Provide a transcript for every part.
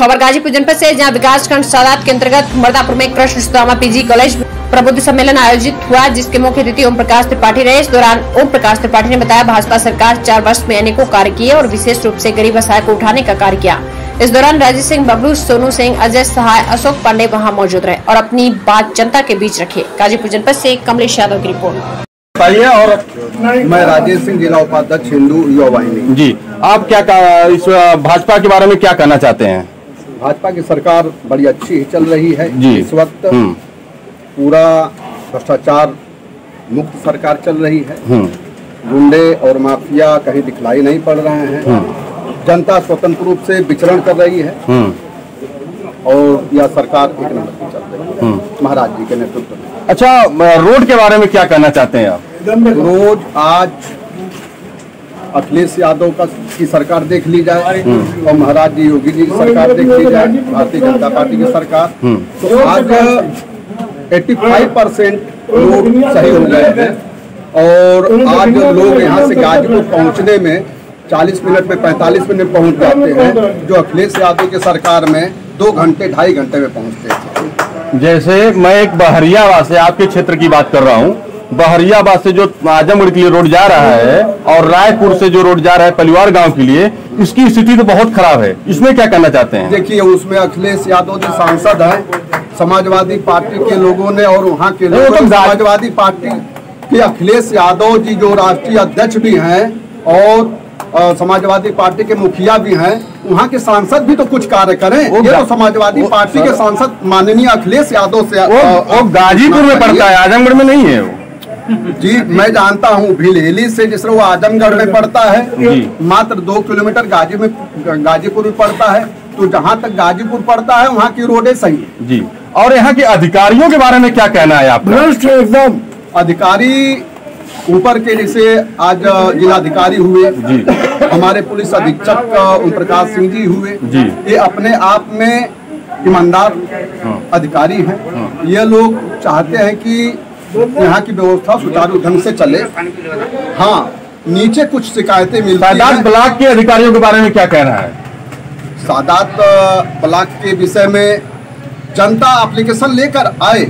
खबर गाजीपुर जनपद से, जहां विकासखंड सादात के अंतर्गत मर्दापुर में कृष्ण सुदामा पीजी कॉलेज प्रबुद्ध सम्मेलन आयोजित हुआ, जिसके मुख्य अतिथि ओम प्रकाश त्रिपाठी रहे। इस दौरान ओम प्रकाश त्रिपाठी ने बताया, भाजपा सरकार 4 वर्ष में अनेकों कार्य किए और विशेष रूप से गरीब असहाय को उठाने का कार्य किया। इस दौरान राजेश सिंह, बबलू, सोनू सिंह, अजय सहाय, अशोक पांडे वहां मौजूद रहे और अपनी बात जनता के बीच रखे। गाजीपुर जनपद से कमलेश यादव की रिपोर्ट। और मैं राजेश सिंह, जिला उपाध्यक्ष हिंदू युवा वाहिनी। जी, आप क्या इस भाजपा के बारे में क्या कहना चाहते हैं? भाजपा की सरकार बड़ी अच्छी ही चल रही है जी। इस वक्त पूरा भ्रष्टाचार मुक्त सरकार चल रही है। गुंडे और माफिया कहीं दिखलाई नहीं पड़ रहे हैं। जनता स्वतंत्र रूप से विचरण कर रही है और यह सरकार एक नंबर की चल रही है महाराज जी के नेतृत्व में। अच्छा, रोड के बारे में क्या कहना चाहते हैं आप? रोज आज अखिलेश यादव की सरकार देख ली जाए और महाराज जी योगी जी की सरकार देख ली जाए, भारतीय जनता पार्टी की सरकार, तो आज 85% लोग सही हो गए हैं। और आज लोग यहाँ से गाजीपुर पहुँचने में 40 मिनट में 45 मिनट पहुँच जाते हैं, जो अखिलेश यादव की सरकार में 2 घंटे 2.5 घंटे में पहुँचते थे। जैसे मैं एक बहरियाबाद से आपके क्षेत्र की बात कर रहा हूँ, बहरियाबाद से जो आजमगढ़ के लिए रोड जा रहा है और रायपुर से जो रोड जा रहा है पलिवार गांव के लिए, इसकी स्थिति तो बहुत खराब है। इसमें क्या कहना चाहते हैं? देखिए, उसमें अखिलेश यादव जी सांसद हैं, समाजवादी पार्टी के लोगों ने और वहाँ के लोगों ने, समाजवादी पार्टी के अखिलेश यादव जी जो राष्ट्रीय अध्यक्ष भी हैं और समाजवादी पार्टी के मुखिया भी हैं, वहाँ के सांसद भी तो कुछ कार्य करें। ये तो समाजवादी पार्टी के सांसद माननीय अखिलेश यादव से वो गाजीपुर में पड़ता है, आजमगढ़ में नहीं है वो। जी, मैं जानता हूँ, भीलेली से जिस तरह वो आजमगढ़ में पड़ता है, मात्र 2 किलोमीटर गाजीपुर में पड़ता है। तो जहाँ तक गाजीपुर पड़ता है वहाँ की रोडें सही है जी। और यहाँ के अधिकारियों के बारे में क्या कहना है आपका? भ्रष्ट एकदम। अधिकारी ऊपर के, जैसे आज जिलाधिकारी हुए जी, हमारे पुलिस अधीक्षक ओम प्रकाश सिंह जी हुए जी, ये अपने आप में ईमानदार अधिकारी हैं। ये लोग चाहते हैं कि यहाँ की व्यवस्था सुचारू ढंग से चले। हाँ, नीचे कुछ शिकायतें मिलती हैं। सादात ब्लॉक के अधिकारियों के बारे में क्या कहना है? सादात ब्लॉक के विषय में जनता एप्लीकेशन लेकर आए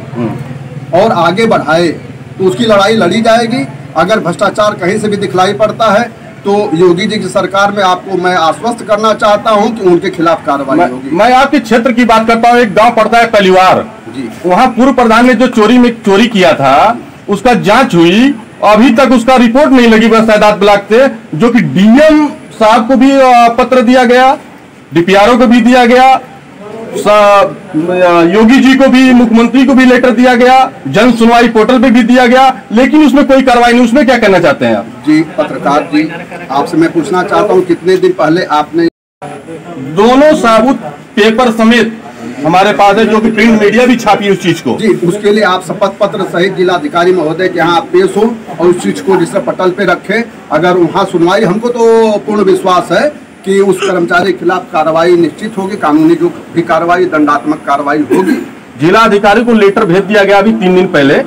और आगे बढ़ाए तो उसकी लड़ाई लड़ी जाएगी। अगर भ्रष्टाचार कहीं से भी दिखलाई पड़ता है तो योगी जी की सरकार में आपको मैं आश्वस्त करना चाहता हूं कि उनके खिलाफ कार्रवाई होगी। मैं आपके क्षेत्र की बात करता हूं, एक गांव पड़ता है पलिवार जी, वहां पूर्व प्रधान ने जो चोरी किया था उसका जांच हुई, अभी तक उसका रिपोर्ट नहीं लगी सादात ब्लॉक से, जो कि डीएम साहब को भी पत्र दिया गया, डीपीआरओ को भी दिया गया, योगी जी को भी, मुख्यमंत्री को भी लेटर दिया गया, जन सुनवाई पोर्टल पे भी दिया गया, लेकिन उसमें कोई कार्रवाई नहीं। उसमें क्या कहना चाहते हैं आप? जी, पत्रकार जी, आपसे मैं पूछना चाहता हूं, कितने दिन पहले आपने दोनों साबुत पेपर समेत हमारे पास है, जो कि प्रिंट मीडिया भी छापी उस चीज को जी, उसके लिए आप शपथ पत्र सहित जिलाधिकारी महोदय के यहाँ पेश हो और उस चीज को जिस पटल पे रखें। अगर वहाँ सुनवाई, हमको तो पूर्ण विश्वास है कि उस कर्मचारी के खिलाफ कार्रवाई निश्चित होगी, कानूनी जो भी कार्रवाई, दंडात्मक कार्रवाई होगी। जिला अधिकारी को लेटर भेज दिया गया अभी 3 दिन पहले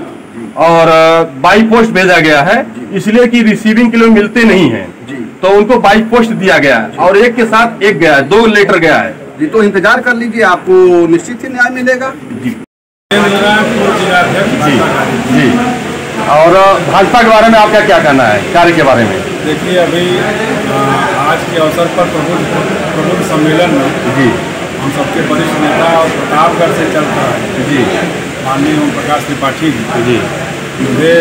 और बाई पोस्ट भेजा गया है, इसलिए कि रिसीविंग के लिए मिलते नहीं हैं, तो उनको बाई पोस्ट दिया गया है और एक के साथ एक गया है, 2 लेटर गया है जी। तो इंतजार कर लीजिए, आपको निश्चित ही न्याय मिलेगा जी। जी। और भाजपा के बारे में आपका क्या कहना है, कार्य के बारे में? देखिए, अभी आज के अवसर पर प्रबुद्ध सम्मेलन में जी हम सबके वरिष्ठ नेता और प्रतापगढ़ से चल रहा है जी, माननीय ओम प्रकाश त्रिपाठी जी, मुझे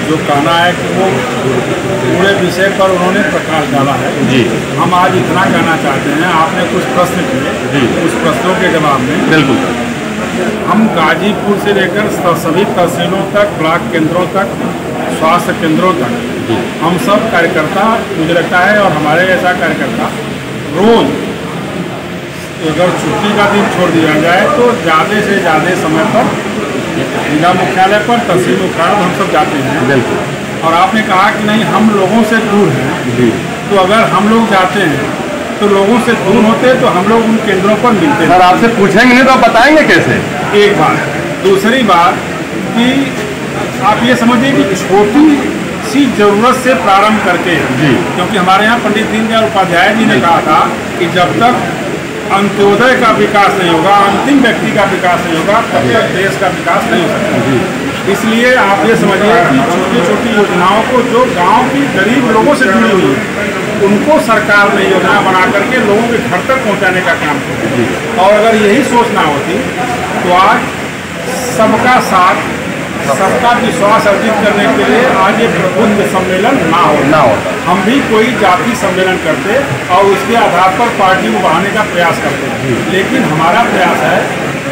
जो कहना है कि वो पूरे विषय पर उन्होंने प्रकाश डाला है जी। हम आज इतना कहना चाहते हैं, आपने कुछ प्रश्न किए जी, उस प्रश्नों के जवाब में बिल्कुल हम गाजीपुर से लेकर सभी तहसीलों तक, ब्लॉक केंद्रों तक, स्वास्थ्य केंद्रों तक हम सब कार्यकर्ता, मुझे लगता है, और हमारे ऐसा कार्यकर्ता रोज, अगर छुट्टी का दिन छोड़ दिया जाए तो ज़्यादा से ज़्यादा समय पर जिला मुख्यालय पर, तहसील मुख्यालय हम सब जाते हैं। और आपने कहा कि नहीं, हम लोगों से दूर हैं, तो अगर हम लोग जाते हैं तो लोगों से दूर होते तो हम लोग उन केंद्रों पर मिलते हैं। सर, आपसे पूछेंगे नहीं तो आप बताएंगे कैसे? एक बात। दूसरी बात कि आप ये समझिए कि छोटी सी जरूरत से प्रारंभ करके जी, क्योंकि हमारे यहाँ पंडित दीनदयाल उपाध्याय जी ने कहा था कि जब तक अंत्योदय का विकास नहीं होगा, अंतिम व्यक्ति का विकास नहीं होगा, तब तक देश का विकास नहीं हो सकता। इसलिए आप ये समझिए कि छोटी छोटी योजनाओं को जो गांव की गरीब लोगों से जुड़ी हुई है उनको सरकार ने योजना बना करके लोगों के घर तक पहुंचाने का काम किया। और अगर यही सोचना होती तो आज सबका साथ, सबका विश्वास अर्जित करने के लिए आज ये प्रबुद्ध सम्मेलन ना हो। हम भी कोई जाति सम्मेलन करते और उसके आधार पर पार्टी को बढ़ाने का प्रयास करते, लेकिन हमारा प्रयास है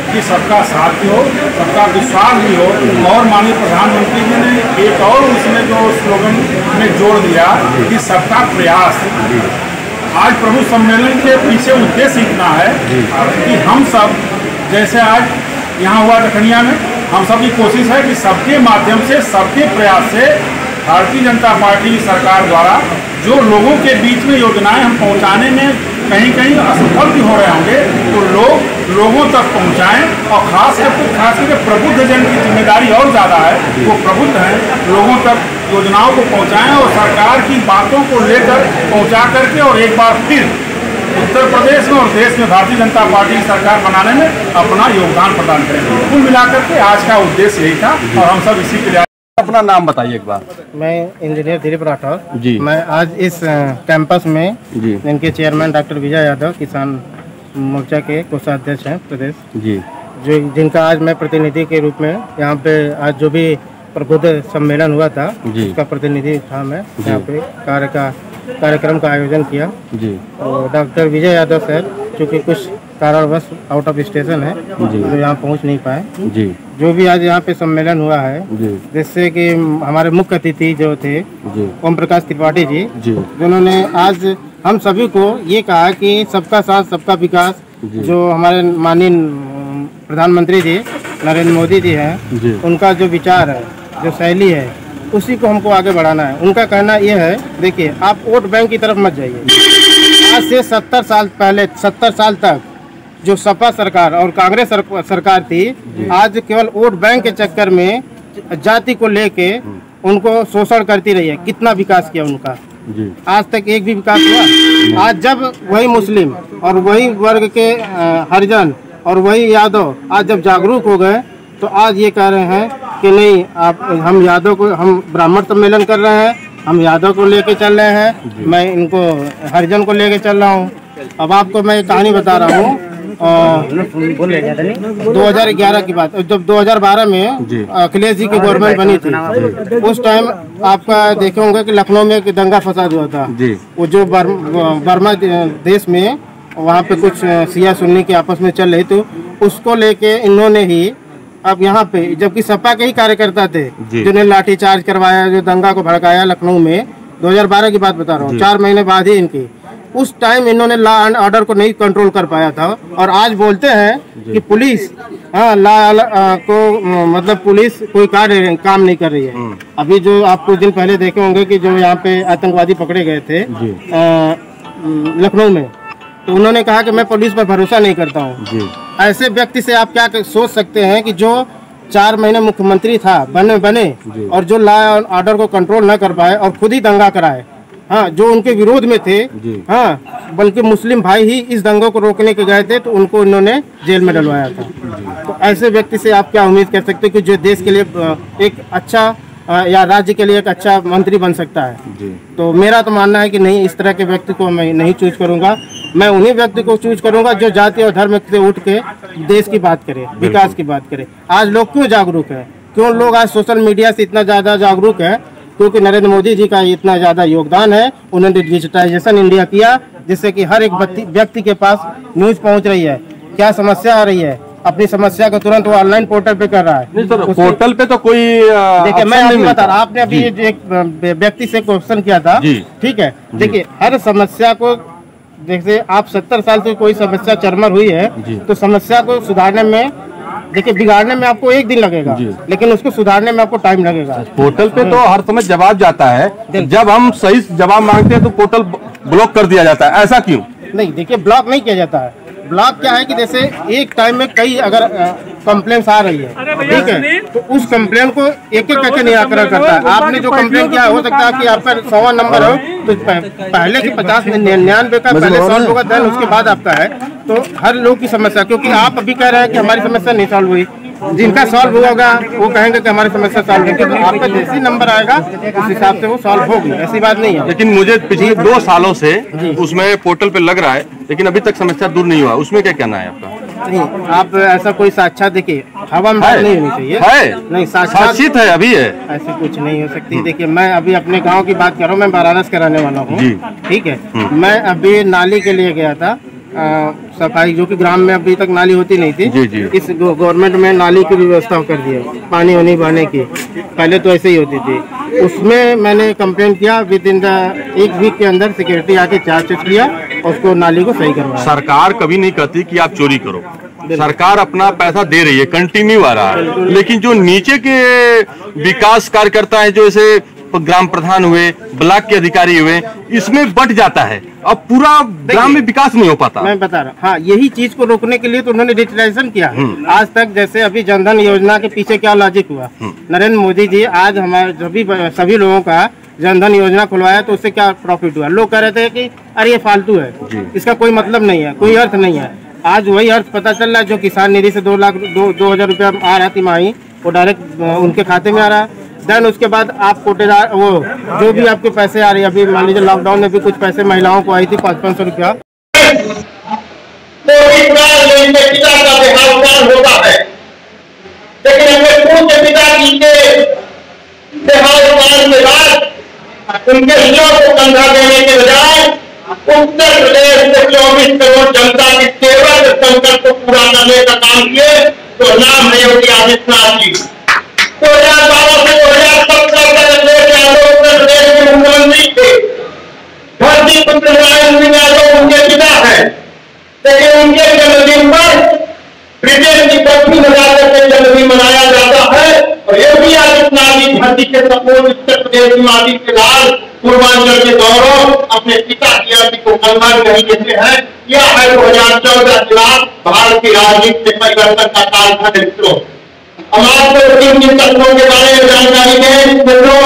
कि सबका साथ भी हो, सबका विश्वास भी हो। और माननीय प्रधानमंत्री जी ने एक और उसमें जो स्लोगन में जोड़ दिया कि सबका प्रयास। आज प्रभु सम्मेलन के पीछे उद्देश्य इतना है कि हम सब, जैसे आज यहाँ हुआ दखनिया में, हम सब की कोशिश है कि सबके माध्यम से, सबके प्रयास से भारतीय जनता पार्टी सरकार द्वारा जो लोगों के बीच में योजनाएं हम पहुंचाने में कहीं कहीं असफल भी हो रहे होंगे तो लोगों तक पहुंचाएं। और खास करके प्रबुद्ध जन की जिम्मेदारी और ज़्यादा है, वो प्रबुद्ध हैं, लोगों तक योजनाओं को पहुंचाएं और सरकार की बातों को लेकर पहुंचा करके और एक बार फिर उत्तर प्रदेश में और देश में भारतीय जनता पार्टी की सरकार बनाने में अपना योगदान प्रदान करेंगे। कुल मिलाकर के आज का उद्देश्य यही था और हम सब इसी के लिए। अपना नाम बताइए एक बार। मैं इंजीनियर दिलीप राठौर जी। मैं आज इस कैंपस में जी इनके चेयरमैन डॉक्टर विजय यादव किसान मोर्चा के कोषाध्यक्ष हैं प्रदेश जी, जो जिनका आज मैं प्रतिनिधि के रूप में यहाँ पे आज जो भी प्रबुद्ध सम्मेलन हुआ था उसका प्रतिनिधि था। मैं यहाँ पे कार्यक्रम का आयोजन किया जी। और डॉक्टर विजय यादव सर चूँकि कुछ कारणवश आउट ऑफ स्टेशन है जो यहाँ पहुँच नहीं पाए जी। जो भी आज यहाँ पे सम्मेलन हुआ है जिससे कि हमारे मुख्य अतिथि जो थे ओम प्रकाश त्रिपाठी जी जिन्होंने आज हम सभी को ये कहा कि सबका साथ सबका विकास, जो हमारे माननीय प्रधानमंत्री जी नरेंद्र मोदी जी हैं, उनका जो विचार है, जो शैली है, उसी को हमको आगे बढ़ाना है। उनका कहना ये है, देखिए आप वोट बैंक की तरफ मत जाइए। आज से 70 साल पहले, 70 साल तक जो सपा सरकार और कांग्रेस सरकार थी, आज केवल वोट बैंक के चक्कर में जाति को लेके उनको शोषण करती रही है। कितना विकास किया उनका, आज तक एक भी विकास हुआ? आज जब वही मुस्लिम और वही वर्ग के हरिजन और वही यादव आज जब जागरूक हो गए तो आज ये कह रहे हैं कि नहीं, आप हम यादव को, हम ब्राह्मण सम्मेलन कर रहे हैं, हम यादव को लेके चल रहे हैं, मैं इनको हरिजन को लेके चल रहा हूँ। अब आपको मैं एक कहानी बता रहा हूँ। 2011 की बात, जब 2012 में अखिलेश जी की गवर्नमेंट बनी थी, उस टाइम आपका देखे होंगे कि लखनऊ में एक दंगा फसाद हुआ था। वो जो बर्मा देश में वहाँ पे कुछ सिया सुन्नी की आपस में चल रही, तो उसको लेके इन्होंने ही अब यहाँ पे, जबकि सपा के ही कार्यकर्ता थे जिन्हें लाठीचार्ज करवाया, जो दंगा को भड़काया लखनऊ में, 2012 की बात बता रहा हूँ, 4 महीने बाद ही इनकी, उस टाइम इन्होंने लॉ एंड ऑर्डर को नहीं कंट्रोल कर पाया था। और आज बोलते हैं कि पुलिस को मतलब पुलिस कोई काम नहीं कर रही है। अभी जो आप कुछ दिन पहले देखे होंगे कि जो यहाँ पे आतंकवादी पकड़े गए थे लखनऊ में, तो उन्होंने कहा कि मैं पुलिस पर भरोसा नहीं करता हूँ। ऐसे व्यक्ति से आप क्या सोच सकते हैं कि जो 4 महीने मुख्यमंत्री था बने और जो लॉ एंड ऑर्डर को कंट्रोल न कर पाए और खुद ही दंगा कराए, हाँ, जो उनके विरोध में थे, हाँ, बल्कि मुस्लिम भाई ही इस दंगों को रोकने के गए थे तो उनको इन्होंने जेल में डलवाया था। तो ऐसे व्यक्ति से आप क्या उम्मीद कर सकते हैं कि जो देश के लिए एक अच्छा या राज्य के लिए एक अच्छा मंत्री बन सकता है? तो मेरा तो मानना है कि नहीं, इस तरह के व्यक्ति को मैं नहीं चूज करूंगा। मैं उन्हीं व्यक्ति को चूज करूंगा जो जाति और धर्म से उठ के देश की बात करे, विकास की बात करे। आज लोग क्यों जागरूक है, क्यों लोग आज सोशल मीडिया से इतना ज़्यादा जागरूक है? क्योंकि नरेंद्र मोदी जी का इतना ज़्यादा योगदान है। उन्होंने डिजिटाइजेशन इंडिया किया, जिससे कि हर एक व्यक्ति के पास न्यूज़ पहुंच रही है। क्या समस्या आ रही है, अपनी समस्या को तुरंत वो ऑनलाइन पोर्टल पे कर रहा है। नहीं सर, पोर्टल पे तो कोई देखिए, मैं आपको बता रहा, आपने अभी एक व्यक्ति से क्वेश्चन किया था, ठीक है। देखिए, हर समस्या को, जैसे आप 70 साल से कोई समस्या चरमर हुई है, तो समस्या को सुधारने में, देखिए, बिगाड़ने में आपको 1 दिन लगेगा, लेकिन उसको सुधारने में आपको टाइम लगेगा। पोर्टल पे तो हर समय जवाब जाता है, जब हम सही जवाब मांगते हैं तो पोर्टल ब्लॉक कर दिया जाता है। ऐसा क्यों? नहीं, देखिए, ब्लॉक नहीं किया जाता है। ब्लॉक क्या है कि जैसे एक टाइम में कई अगर कंप्लेंट्स आ रही है, ठीक है, तो उस कंप्लेंट को एक एक करके निराकरण करता है। आपने जो कंप्लेंट किया, हो सकता है कि आपका 100वां नंबर हो, तो पहले की 50 99 का पहले सॉल्व होगा, देन उसके बाद आपका है। तो हर लोग की समस्या, क्योंकि आप अभी कह रहे हैं कि हमारी समस्या नहीं सॉल्व हुई, जिनका सॉल्व होगा वो कहेंगे कि हमारी समस्या सॉल्व होगी, तो आपका जैसी नंबर आएगा उस हिसाब से वो सॉल्व होगी, ऐसी बात नहीं है। लेकिन मुझे पिछले 2 सालों से उसमें पोर्टल पे लग रहा है, लेकिन अभी तक समस्या दूर नहीं हुआ, उसमें क्या कहना है आपका? नहीं, आप ऐसा कोई साक्षात देखिए, हवा में बात नहीं होनी चाहिए। है नहीं, साक्षात है अभी है, ऐसी कुछ नहीं हो सकती। देखिए, मैं अभी अपने गांव की बात कर रहा हूँ, मैं वाराणसी का रहने वाला हूँ, ठीक है। मैं अभी नाली के लिए गया था, सफाई, जो कि ग्राम में अभी तक नाली होती नहीं थी। जी। इस गवर्नमेंट में नाली की व्यवस्था कर दी है, पानी वानी बहने की, पहले तो ऐसे ही होती थी। उसमें मैंने कंप्लेन किया, विद इन द 1 वीक के अंदर सिक्योरिटी आके चार्ज किया और उसको नाली को सही करवाया। सरकार कभी नहीं कहती कि आप चोरी करो, सरकार अपना पैसा दे रही है, कंटिन्यू आ रहा है, लेकिन जो नीचे के विकास कार्यकर्ता है, जो ऐसे ग्राम प्रधान हुए, ब्लॉक के अधिकारी हुए, इसमें बट जाता है, अब पूरा ग्राम में विकास नहीं हो पाता। मैं बता रहा हूँ, हाँ, यही चीज को रोकने के लिए तो उन्होंने डिजिटलाइजेशन किया। आज तक जैसे अभी जनधन योजना के पीछे क्या लॉजिक हुआ, नरेंद्र मोदी जी आज हमारे सभी लोगों का जनधन योजना खुलवाया, तो उससे क्या प्रॉफिट हुआ? लोग कह रहे थे कि अरे ये फालतू है, इसका कोई मतलब नहीं है, कोई अर्थ नहीं है। आज वही अर्थ पता चल रहा है, जो किसान निधि से 2,00,000 रुपया आ रहा तिमाही, वो डायरेक्ट उनके खाते में आ रहा है। देन उसके बाद आप कोटेदार, वो जो भी आपके पैसे आ रहे हैं, अभी मान लीजिए लॉकडाउन में भी कुछ पैसे महिलाओं को आई थी, 500-500 रुपया। उनके हिस्सों को कंधा देने के बजाय उत्तर प्रदेश में 24 करोड़ जनता की सेवा के संकट को पूरा करने का काम किए, तो नाम है योगी आदित्यनाथ जी। 2012 से 2017 तक उत्तर प्रदेश के मुख्यमंत्री थे। धरती पुत्र नारायण सिंह यादव उनके पिता है, लेकिन उनके जन्मदिन पर ब्रिटेन की 32,000 के जन्मदिन मनाया जाता है, और योगी आदित्यनाथ जी धरती के सपूत उत्तर प्रदेश की माटी के लाल पूर्वांचल के गौरव अपने पिता की अर्थी को कंधा नहीं देते हैं। यह है 2014 के भारत की राजनीति में परिवर्तन का कालखंड। मित्रों, हम आपको तीन तत्वों के बारे में जानकारी दें। मित्रों,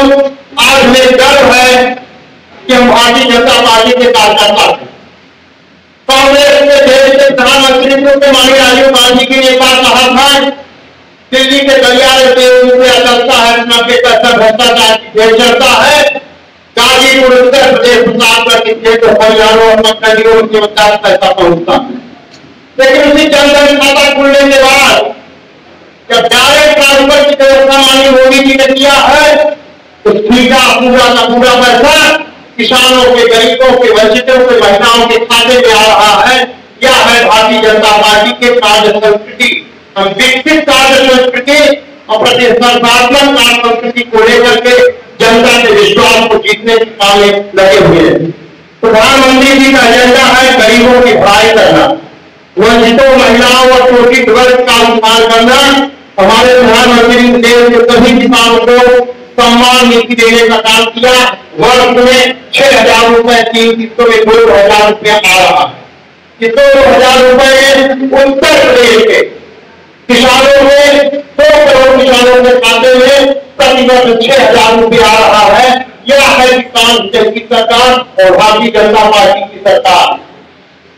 आज हमें गर्व है कि हम भारतीय जनता पार्टी के कार्यकर्ता हैं। कांग्रेस के देश के प्रधानमंत्री माननीय राजीव गांधी जी ने एक बार कहा था, दिल्ली के गलियारे पे रुपया चलता है, 90% भ्रष्टाचार की जेल चलता है। गाजीपुर उत्तर प्रदेश प्रतापगढ़ की जेल तो हजारों और नदियों के पचास पैसा पहुंचता है। लेकिन उसी जनधन खाता खुलने के बाद जब डायरेक्ट ट्रांसफर की व्यवस्था माननीय मोदी जी ने किया है, तो सीधा पूरा का पूरा पैसा किसानों के, गरीबों के, वंचितों के, महिलाओं के खाते में आ रहा है। यह है भारतीय जनता पार्टी के कार्य संस्कृति। हम विकसित कार्य संस्कृति और प्रतिस्पर्धात्मक कार्य संस्कृति को लेकर के जनता के विश्वास को जीतने के काम में लगे हुए हैं। प्रधानमंत्री जी का एजेंडा है गरीबों की भलाई करना, वंचितों, महिलाओं और शोषित वर्ग का उत्थान करना। हमारे प्रधानमंत्री ने देश के सभी किसानों को सम्मान नीति देने का काम किया। वर्ष में 6,000 रुपए 3 किस्तों में 2,000 रुपया आ रहा है। 2,000 रुपए उत्तर प्रदेश के किसानों में 2 करोड़ किसानों के खाते में प्रतिवर्ष 6,000 रुपया आ रहा है। यह है किसान की सरकार और भारतीय जनता पार्टी की सरकार।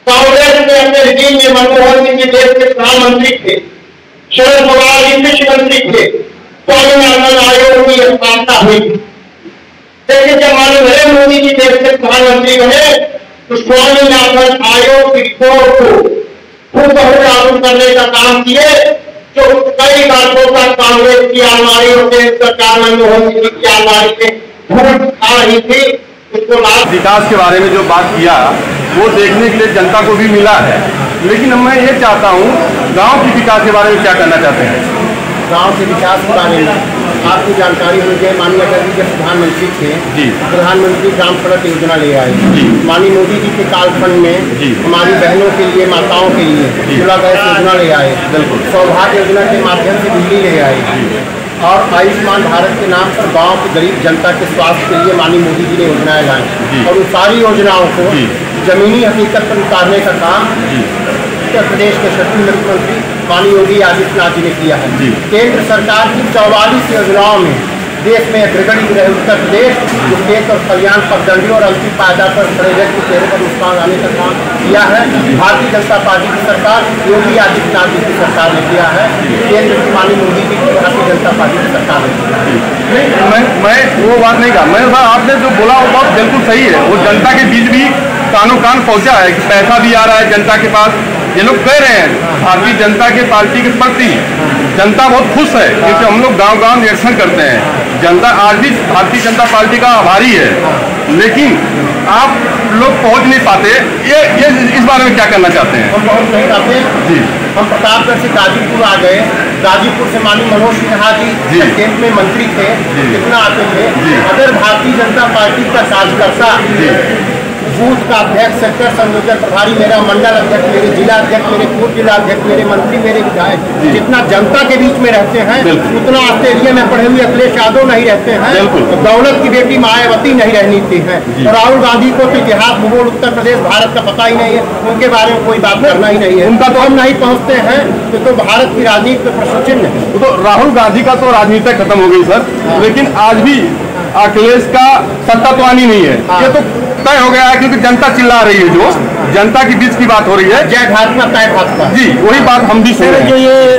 कांग्रेस ने अपने रिजीम में मनमोहन सिंह जी देश के प्रधानमंत्री थे, शरद पवार जी कृषि मंत्री थे, स्वामीनाथन आयोग की स्थापना हुई। लेकिन जब माननीय नरेंद्र मोदी जी देश के प्रधानमंत्री बने, तो स्वामीनाथन आयोग की रिपोर्ट को लागू करने का काम किए, जो कई बातों का कांग्रेस की अलमारी और केंद्र सरकार मनमोहन सिंह की अलमारी में घूट आ रही थी। उसको विकास के बारे में जो बात किया वो देखने के लिए जनता को भी मिला है, लेकिन मैं ये चाहता हूँ गांव के विकास के बारे में क्या करना चाहते हैं? गांव के विकास के बारे में आपको जानकारी होनी चाहिए। माननीय अटल जी जब प्रधानमंत्री थे, प्रधानमंत्री ग्राम सड़क योजना ले आए। माननीय मोदी जी के कालखंड में हमारी बहनों के लिए, माताओं के लिए चूल्हा गैस योजना ले आए। सौभाग्य योजना के माध्यम से बिजली ले आए, और आयुष्मान भारत के नाम पर गांव के गरीब जनता के स्वास्थ्य के लिए माननीय मोदी जी ने योजनाएं लाई, और उन सारी योजनाओं को जमीनी हकीकत पर उतारने का काम उत्तर प्रदेश के सचिव मुख्यमंत्री माननीय योगी आदित्यनाथ जी ने किया है। केंद्र सरकार की 44 योजनाओं में देश में अग्रगण्य रहे उत्तर प्रदेश, जो खेत और कल्याण पगडंडी और अंतिम पायदान पर खड़े व्यक्ति के चेहरे पर मुस्कान लाने का काम किया है। भारतीय जनता पार्टी की सरकार, योगी आदित्यनाथ जी की सरकार ने किया है। केंद्र की माननीय मोदी जी की भारतीय जनता पार्टी की सरकार ने किया। मैं वो बात नहीं कहा, मैं आपने जो बोला वो बात बिल्कुल सही है। वो जनता के बीच भी कानों कान पहुंचा है कि पैसा भी आ रहा है जनता के पास। ये लोग कह रहे हैं भारतीय जनता के पार्टी के प्रति जनता बहुत खुश है, क्योंकि हम लोग गांव-गांव निरीक्षण करते हैं। जनता आज भी भारतीय जनता पार्टी का आभारी है, लेकिन आप लोग पहुंच नहीं पाते। ये इस बारे में क्या करना चाहते हैं? हम पहुंच नहीं पाते जी। हम प्रतापगढ़ से गाजीपुर आ गए, गाजीपुर से माननीय मनोज सिन्हा जी कैंप में मंत्री थे, कितना आते थे। अगर भारतीय जनता पार्टी का कार्यकर्ता, बूथ का अध्यक्ष, सेक्टर संयोजक प्रभारी, मेरा मंडल अध्यक्ष, मेरे जिला अध्यक्ष, मेरे पूर्व जिला अध्यक्ष, मेरे मंत्री, मेरे विधायक जितना जनता के बीच में रहते हैं, उतना ऑस्ट्रेलिया में पढ़े हुए अखिलेश यादव नहीं रहते हैं, दौलत की बेटी मायावती नहीं रहती है, और राहुल गांधी को तो इतिहास, भूगोल, उत्तर प्रदेश, भारत का पता ही नहीं है, उनके बारे में कोई बात करना ही नहीं है। उनका तो हम नहीं पहुँचते हैं, तो भारत की राजनीति में प्रश्न चिन्ह है। तो राहुल गांधी का तो राजनीति खत्म हो गई सर, लेकिन आज भी अखिलेश का सत्ता तो आनी नहीं है। ये तो तय हो गया है, क्योंकि जनता चिल्ला रही है, जो जनता के बीच की बात हो रही है। जय भाजपा तय भाजपा जी, वही बात हम भी सुन रहे हैं। जो ये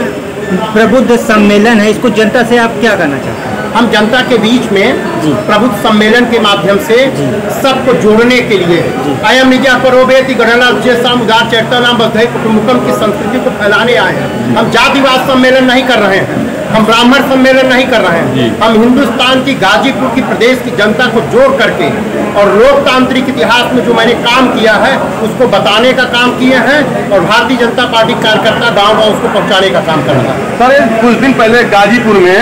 प्रबुद्ध सम्मेलन है, इसको जनता से आप क्या कहना चाहते हैं? हम जनता के बीच में प्रबुद्ध सम्मेलन के माध्यम से सबको जोड़ने के लिए अयम निजा परोवेति गणना साम उदार चैता नाम बधाई कुटुंबकम की संस्कृति को फैलाने आए हैं। हम जातिवाद सम्मेलन नहीं कर रहे हैं, हम ब्राह्मण सम्मेलन नहीं कर रहे हैं। हम हिंदुस्तान की, गाजीपुर की, प्रदेश की जनता को जोड़ करके और लोकतांत्रिक इतिहास में जो मैंने काम किया है उसको बताने का काम किए हैं, और भारतीय जनता पार्टी कार्यकर्ता गाँव-गाँव उसको पहुँचाने का काम कर रहा है। सर, कुछ दिन पहले गाजीपुर में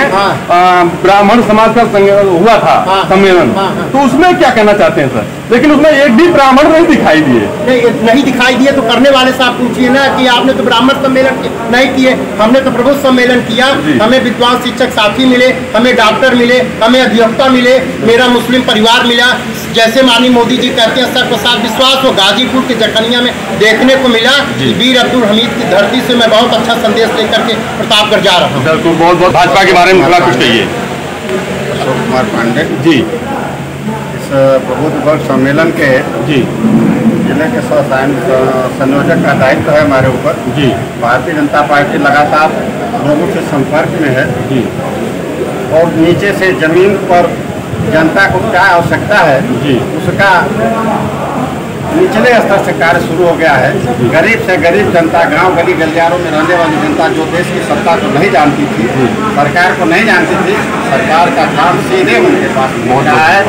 ब्राह्मण समाज का हुआ था सम्मेलन, तो उसमें क्या कहना चाहते हैं सर? लेकिन उसमें एक भी ब्राह्मण नहीं दिखाई दिए। नहीं दिखाई दिए तो करने वाले से आप पूछिए ना कि आपने तो ब्राह्मण सम्मेलन नहीं किए, हमने तो प्रबुद्ध सम्मेलन किया। हमें विद्वान शिक्षक साथी मिले, हमें डॉक्टर मिले, हमें अधिवक्ता मिले, मेरा मुस्लिम परिवार मिला। जैसे माननीय मोदी जी कहते हैं सबके साथ विश्वास हो, गाजीपुर के जखनिया में देखने को मिला। वीर अब्दुल हमीद की धरती से मैं बहुत अच्छा संदेश लेकर के प्रतापगढ़ जा रहा हूँ। बिल्कुल, बहुत बहुत भाजपा के बारे में थोड़ा कुछ कहिए। अशोक कुमार पांडे जी। इस प्रबुद्ध वर्ग सम्मेलन के जिले के संयोजक का दायित्व है हमारे ऊपर जी। भारतीय जनता पार्टी लगातार लोगों से संपर्क में है जी, और नीचे से जमीन पर जनता को क्या आवश्यकता है जी, उसका निचले स्तर से कार्य शुरू हो गया है। गरीब से गरीब जनता, गांव गली गलियारों में रहने वाली जनता जो देश की सत्ता को नहीं जानती थी, सरकार को नहीं जानती थी, सरकार का काम सीधे उनके पास पहुंचा है।